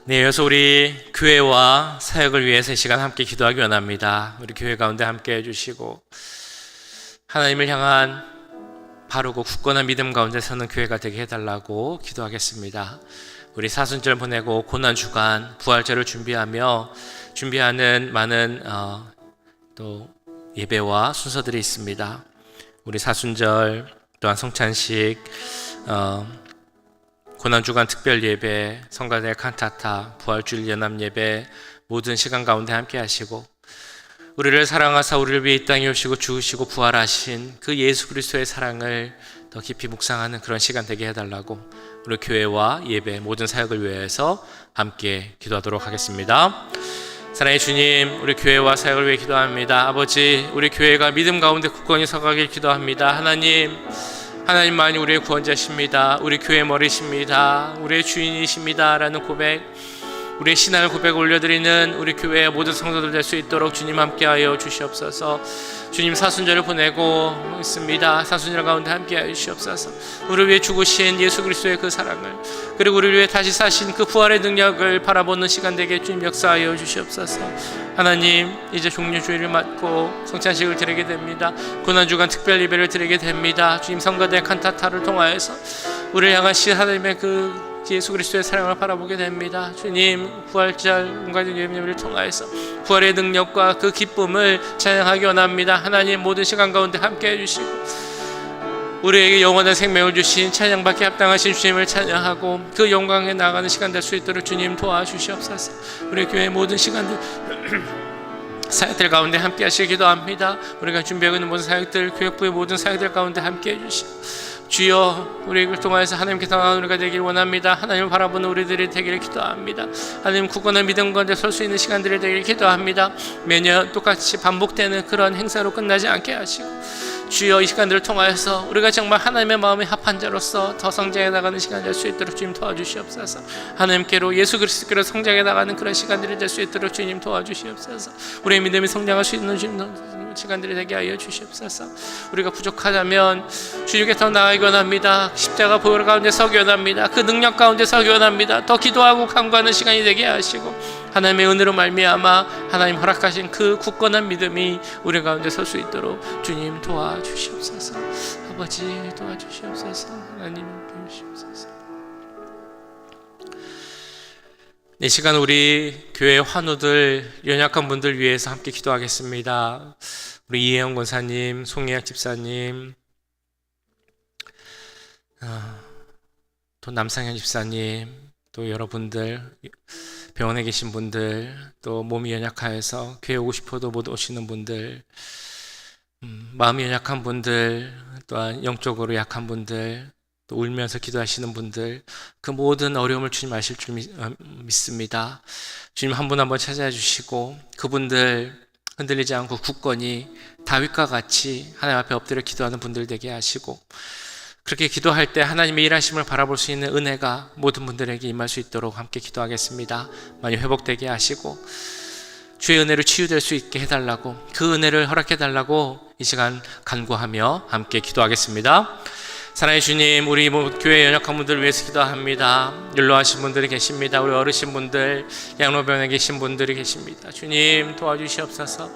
네, 이어서 우리 교회와 사역을 위해서 이 시간 함께 기도하기 원합니다. 우리 교회 가운데 함께 해주시고 하나님을 향한 바르고 굳건한 믿음 가운데 서는 교회가 되게 해달라고 기도하겠습니다. 우리 사순절 보내고 고난주간 부활절을 준비하는 많은 또 예배와 순서들이 있습니다. 우리 사순절 또한 성찬식, 고난주간 특별 예배, 성가대 칸타타, 부활주일 연합 예배 모든 시간 가운데 함께 하시고 우리를 사랑하사 우리를 위해 이 땅에 오시고 죽으시고 부활하신 그 예수 그리스도의 사랑을 더 깊이 묵상하는 그런 시간 되게 해달라고 우리 교회와 예배 모든 사역을 위해서 함께 기도하도록 하겠습니다. 사랑의 주님, 우리 교회와 사역을 위해 기도합니다. 아버지, 우리 교회가 믿음 가운데 굳건히 서가길 기도합니다. 하나님만이 우리의 구원자십니다. 우리 교회 머리십니다. 우리의 주인이십니다 라는 고백, 우리의 신앙을 고백 올려드리는 우리 교회의 모든 성도들 될 수 있도록 주님 함께하여 주시옵소서. 주님 사순절을 보내고 있습니다. 사순절 가운데 함께하여 주시옵소서. 우리를 위해 죽으신 예수 그리스도의 그 사랑을, 그리고 우리를 위해 다시 사신 그 부활의 능력을 바라보는 시간 되게 주님 역사하여 주시옵소서. 하나님, 이제 종료주일을 맞고 성찬식을 드리게 됩니다. 고난주간 특별 예배를 드리게 됩니다. 주님 성가대 칸타타를 통하여서 우리를 향하신 하나님의 그 예수 그리스도의 사랑을 바라보게 됩니다. 주님, 부활절 온가족 예배를 통하여서 부활의 능력과 그 기쁨을 찬양하기 원합니다. 하나님, 모든 시간 가운데 함께 해주시고 우리에게 영원한 생명을 주신 찬양받기 합당하신 주님을 찬양하고 그 영광에 나가는 시간 될 수 있도록 주님 도와주시옵소서. 우리 교회 모든 시간들 사역들 가운데 함께 하시기 기도합니다. 우리가 준비하고 있는 모든 사역들, 교육부의 모든 사역들 가운데 함께 해주시고 주여, 우리를 통하여서 하나님께서 나아가는 우리가 되길 원합니다. 하나님을 바라보는 우리들이 되기를 기도합니다. 하나님, 굳건한 믿음 가운데 설 수 있는 시간들이 되기를 기도합니다. 매년 똑같이 반복되는 그런 행사로 끝나지 않게 하시고 주여, 이 시간들을 통하여서 우리가 정말 하나님의 마음에 합한 자로서 더 성장해 나가는 시간 될 수 있도록 주님 도와주시옵소서. 하나님께로, 예수 그리스도께로 성장해 나가는 그런 시간들이 될 수 있도록 주님 도와주시옵소서. 우리의 믿음이 성장할 수 있는 시간들이 되게 하여 주시옵소서. 우리가 부족하다면 주님께 더 나아가기 원합니다. 십자가 보혈 가운데 서기 원합니다. 그 능력 가운데 서기 원합니다. 더 기도하고 간구하는 시간이 되게 하시고 하나님의 은혜로 말미암아 하나님 허락하신 그 굳건한 믿음이 우리 가운데 설 수 있도록 주님 도와주시옵소서. 아버지, 도와주시옵소서. 하나님 도와주시옵소서. 이 시간 우리 교회 환우들, 연약한 분들 위해서 함께 기도하겠습니다. 우리 이혜영 권사님, 송혜학 집사님, 또 남상현 집사님, 또 여러분들, 병원에 계신 분들, 또 몸이 연약하여서 교회 오고 싶어도 못 오시는 분들, 마음이 연약한 분들, 또한 영적으로 약한 분들, 또 울면서 기도하시는 분들, 그 모든 어려움을 주님 아실 줄 믿습니다. 주님 한 분 한 분 찾아와 주시고 그분들 흔들리지 않고 굳건히 다윗과 같이 하나님 앞에 엎드려 기도하는 분들 되게 하시고, 그렇게 기도할 때 하나님의 일하심을 바라볼 수 있는 은혜가 모든 분들에게 임할 수 있도록 함께 기도하겠습니다. 많이 회복되게 하시고 주의 은혜로 치유될 수 있게 해달라고, 그 은혜를 허락해달라고 이 시간 간구하며 함께 기도하겠습니다. 사랑의 주님, 우리 교회 연약한 분들을 위해서 기도합니다. 연로하신 분들이 계십니다. 우리 어르신분들, 양로병원에 계신 분들이 계십니다. 주님 도와주시옵소서.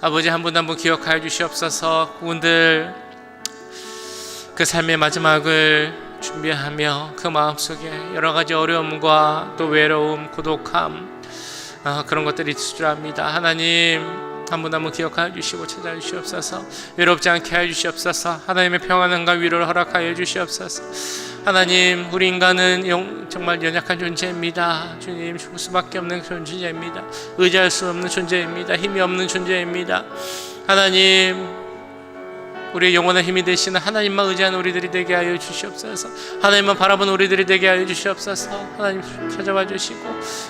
아버지, 한 분 한 분 기억하여 주시옵소서. 그분들 그 삶의 마지막을 준비하며 그 마음속에 여러 가지 어려움과 또 외로움, 고독함, 그런 것들이 있을 줄 압니다. 하나님, 한 분 한 분 기억하여 주시고 찾아주시옵소서. 외롭지 않게 하여 주시옵소서. 하나님의 평안함과 위로를 허락하여 주시옵소서. 하나님, 우리 인간은 정말 연약한 존재입니다. 주님, 죽을 수밖에 없는 존재입니다. 의지할 수 없는 존재입니다. 힘이 없는 존재입니다. 하나님, 우리의 영원한 힘이 되시는 하나님만 의지하는 우리들이 되게 하여 주시옵소서. 하나님만 바라보는 우리들이 되게 하여 주시옵소서. 하나님 찾아와 주시고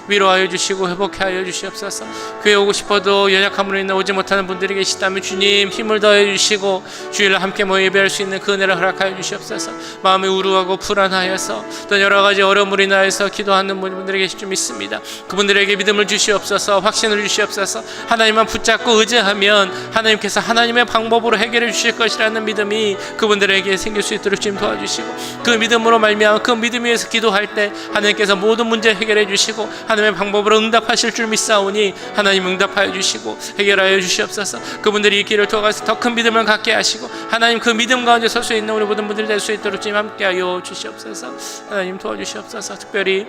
위로하여 주시고 회복해 하여 주시옵소서. 교회 오고 싶어도 연약함으로 인해 오지 못하는 분들이 계시다면 주님 힘을 더해 주시고 주일날 함께 모여 예배할 수 있는 그 은혜를 허락하여 주시옵소서. 마음이 우루하고 불안하여서 또 여러 가지 어려움으로 인하여서 기도하는 분들이 계실 줄 믿습니다. 그분들에게 믿음을 주시옵소서. 확신을 주시옵소서. 하나님만 붙잡고 의지하면 하나님께서 하나님의 방법으로 해결해 주실 것이라는 믿음이 그분들에게 생길 수 있도록 주님 도와주시고, 그 믿음으로 말미암아 그 믿음 위에서 기도할 때 하나님께서 모든 문제 해결해 주시고 하시고 하나님의 방법으로 응답하실 줄 믿사오니 하나님 응답하여 주시고 해결하여 주시옵소서. 그분들이 이 길을 통해서 더 큰 믿음을 갖게 하시고 하나님 그 믿음 가운데 설 수 있는 우리 모든 분들이 될 수 있도록 주님 함께하여 주시옵소서. 하나님 도와주시옵소서. 특별히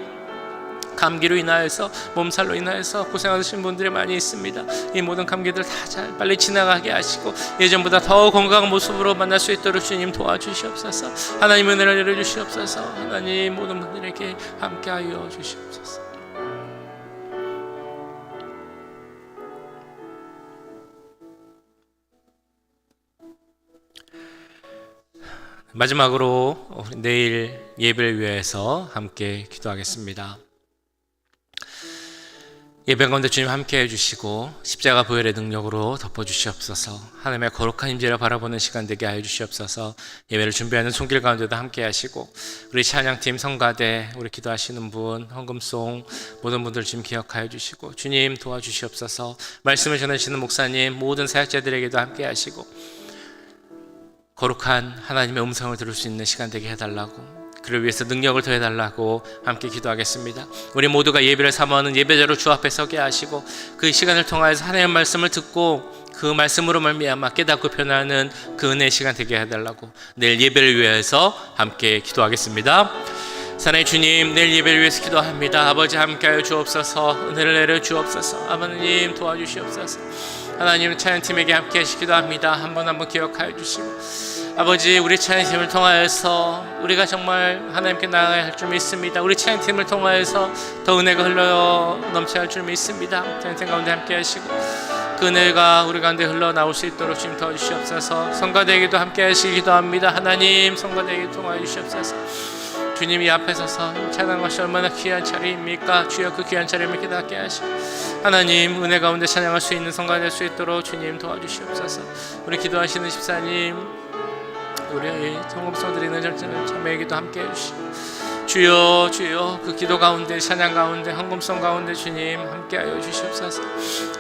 감기로 인하여서 몸살로 인하여서 고생하신 분들이 많이 있습니다. 이 모든 감기들 다 잘 빨리 지나가게 하시고 예전보다 더 건강한 모습으로 만날 수 있도록 주님 도와주시옵소서. 하나님 은혜를 내려주시옵소서. 하나님 모든 분들에게 함께하여 주시옵소서. 마지막으로 우리 내일 예배를 위해서 함께 기도하겠습니다. 예배 가운데 주님 함께 해주시고 십자가 보혈의 능력으로 덮어주시옵소서. 하나님의 거룩한 임재를 바라보는 시간 되게 하여 주시옵소서. 예배를 준비하는 손길 가운데도 함께 하시고 우리 찬양팀 성가대 우리 기도하시는 분 헌금송 모든 분들 주님 기억하여 주시고 주님 도와주시옵소서. 말씀을 전하시는 목사님 모든 사역자들에게도 함께 하시고 거룩한 하나님의 음성을 들을 수 있는 시간 되게 해달라고 그를 위해서 능력을 더해달라고 함께 기도하겠습니다. 우리 모두가 예배를 사모하는 예배자로 주 앞에 서게 하시고 그 시간을 통하여서 하나님의 말씀을 듣고 그 말씀으로 말미암아 깨닫고 변화하는 그 은혜의 시간 되게 해달라고 내일 예배를 위해서 함께 기도하겠습니다. 사랑의 주님, 내일 예배를 위해서 기도합니다. 아버지 함께하여 주옵소서. 은혜를 내려 주옵소서. 아버님 도와주시옵소서. 하나님 찬양팀에게 함께 하시기도 합니다. 한 번 한 번 기억하여 주시고 아버지 우리 찬양팀을 통하여서 우리가 정말 하나님께 나아가야 할 줄 믿습니다. 우리 찬양팀을 통하여서 더 은혜가 흘러 넘쳐야 할 줄 믿습니다. 찬양팀 가운데 함께 하시고 그 은혜가 우리 가운데 흘러나올 수 있도록 주님 도와주시옵소서. 성가대에게도 함께 하시기도 합니다. 하나님 성가대에게 통하여 주시옵소서. 주님이 앞에 서서 찬양하는 것이 얼마나 귀한 자리입니까? 주여 그 귀한 자리를 깨닫게 하시고 하나님 은혜 가운데 찬양할 수 있는 성가 될 수 있도록 주님 도와주시옵소서. 우리 기도하시는 집사님 우리 성금송 드리는 자매에게도 함께 해주시고 주여 주여 그 기도 가운데 찬양 가운데 헌금송 가운데 주님 함께하여 주시옵소서.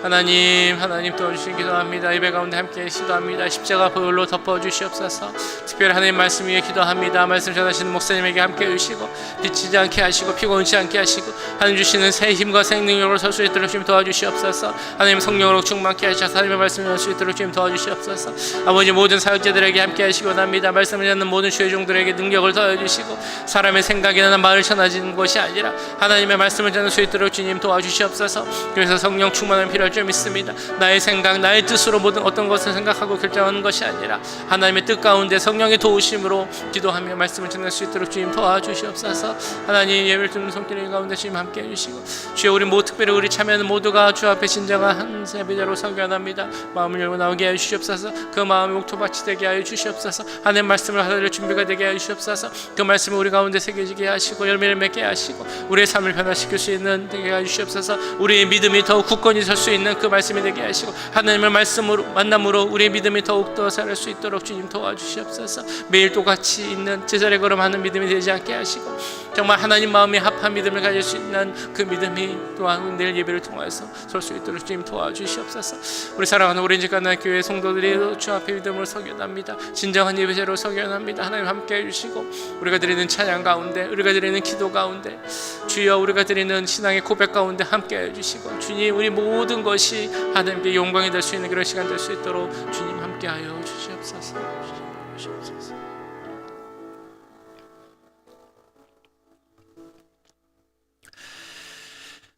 하나님 도와주시기 기도합니다. 예배 가운데 함께 기도합니다. 십자가 보혈로 덮어주시옵소서. 특별히 하나님 말씀 위에 기도합니다. 말씀 전하시는 목사님에게 함께 해주시고 지치지 않게 하시고 피곤치 않게 하시고 하나님 주시는 새 힘과 생능력으로 설 수 있도록 주님 도와주시옵소서. 하나님 성령으로 충만케 하셔서 하나님의 말씀을 할 수 있도록 주님 도와주시옵소서. 아버지 모든 사역자들에게 함께 하시기 원합니다. 말씀을 듣는 모든 주의 종들에게 능력을 더해주시고 사람의 생각이나 말을 전하지는 것이 아니라 하나님의 말씀을 전할 수 있도록 주님 도와주시옵소서. 그래서 성령 충만함이 필요할 줄 믿습니다. 나의 생각 나의 뜻으로 모든 어떤 것을 생각하고 결정하는 것이 아니라 하나님의 뜻 가운데 성령의 도우심으로 기도하며 말씀을 전할 수 있도록 주님 도와주시옵소서. 하나님 예배를 듣는 손길 가운데 주님 함께 해주시고 주여 우리 특별히 우리 참여하는 모두가 주 앞에 진정한 한 예배자로 서기 원합니다. 마음을 열고 나오게 하여 주시옵소서. 그 마음이 옥토밭이 되게 하여 주시옵소서. 하나님 말씀을 하실 준비가 되게 하여 주시옵소서. 그 말씀을 우리 가운데 새겨지게 하시고 열매를 맺게 하시고 우리의 삶을 변화시킬 수 있는 되게 하여 주시옵소서. 우리의 믿음이 더욱 굳건히 설 수 있는 그 말씀이 되게 하시고 하나님의 말씀으로 만남으로 우리의 믿음이 더욱더 살 수 있도록 주님 도와주시옵소서. 매일 똑같이 있는 제자리 걸음하는 믿음이 되지 않게 하시고 정말 하나님 마음에 합한 믿음을 가질 수 있는 그 믿음이 또한 내일 예배를 통해서 설 수 있도록 주님 도와주시옵소서. 우리 사랑하는 오렌지 가나 교회 성도들이 주 앞에 믿음으로 서견합니다. 진정한 예배자로 서견합니다. 하나님 함께 해주시고 우리가 드리는 찬양 가운데 우리가 드리는 기도 가운데 주여 우리가 드리는 신앙의 고백 가운데 함께 해주시고 주님 우리 모든 것이 하나님께 영광이 될 수 있는 그런 시간 될 수 있도록 주님 함께하여 주시옵소서.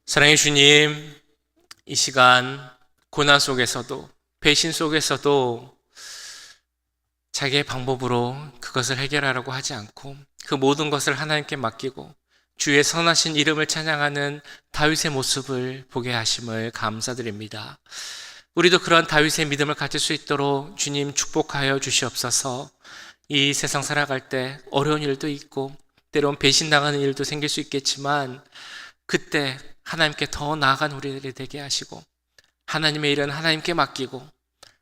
사랑의 주님, 이 시간 고난 속에서도 배신 속에서도 자기의 방법으로 그것을 해결하려고 하지 않고 그 모든 것을 하나님께 맡기고 주의 선하신 이름을 찬양하는 다윗의 모습을 보게 하심을 감사드립니다. 우리도 그러한 다윗의 믿음을 가질 수 있도록 주님 축복하여 주시옵소서. 이 세상 살아갈 때 어려운 일도 있고 때론 배신당하는 일도 생길 수 있겠지만 그때 하나님께 더 나아간 우리들이 되게 하시고 하나님의 일은 하나님께 맡기고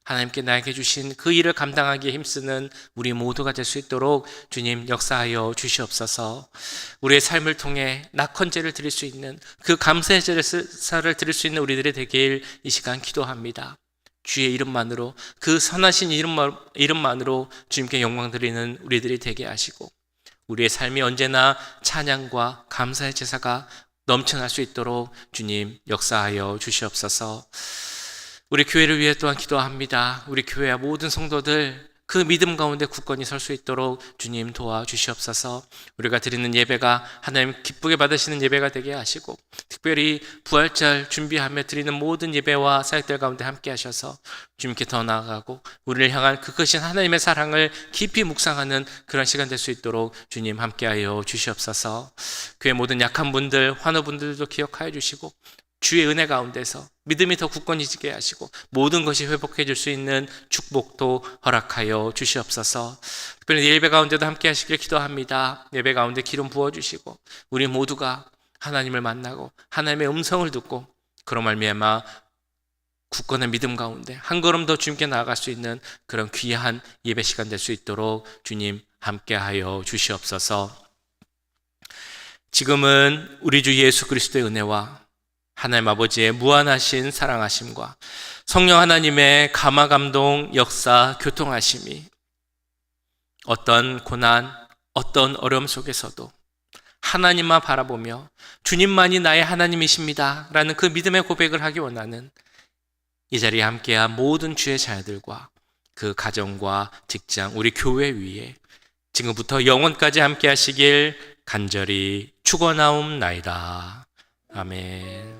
하나님께 나에게 주신 그 일을 감당하기에 힘쓰는 우리 모두가 될 수 있도록 주님 역사하여 주시옵소서. 우리의 삶을 통해 낙헌제를 드릴 수 있는 그 감사의 제사를 드릴 수 있는 우리들이 되길 이 시간 기도합니다. 주의 이름만으로 그 선하신 이름만으로 주님께 영광 드리는 우리들이 되게 하시고 우리의 삶이 언제나 찬양과 감사의 제사가 넘쳐날 수 있도록 주님 역사하여 주시옵소서. 우리 교회를 위해 또한 기도합니다. 우리 교회와 모든 성도들 그 믿음 가운데 굳건히 설 수 있도록 주님 도와주시옵소서. 우리가 드리는 예배가 하나님 기쁘게 받으시는 예배가 되게 하시고, 특별히 부활절 준비하며 드리는 모든 예배와 사역들 가운데 함께 하셔서 주님께 더 나아가고 우리를 향한 그 크신 하나님의 사랑을 깊이 묵상하는 그런 시간 될 수 있도록 주님 함께하여 주시옵소서. 교회 모든 약한 분들, 환우분들도 기억하여 주시고, 주의 은혜 가운데서 믿음이 더 굳건해지게 하시고 모든 것이 회복해 줄 수 있는 축복도 허락하여 주시옵소서. 특별히 예배 가운데도 함께 하시길 기도합니다. 예배 가운데 기름 부어주시고 우리 모두가 하나님을 만나고 하나님의 음성을 듣고 그로 말미암아 굳건한 믿음 가운데 한 걸음 더 주님께 나아갈 수 있는 그런 귀한 예배 시간 될 수 있도록 주님 함께하여 주시옵소서. 지금은 우리 주 예수 그리스도의 은혜와 하나님 아버지의 무한하신 사랑하심과 성령 하나님의 감화 감동 역사 교통하심이 어떤 고난, 어떤 어려움 속에서도 하나님만 바라보며 주님만이 나의 하나님이십니다 라는 그 믿음의 고백을 하기 원하는 이 자리에 함께한 모든 주의 자녀들과 그 가정과 직장, 우리 교회 위에 지금부터 영원까지 함께 하시길 간절히 축원하옵나이다. 아멘.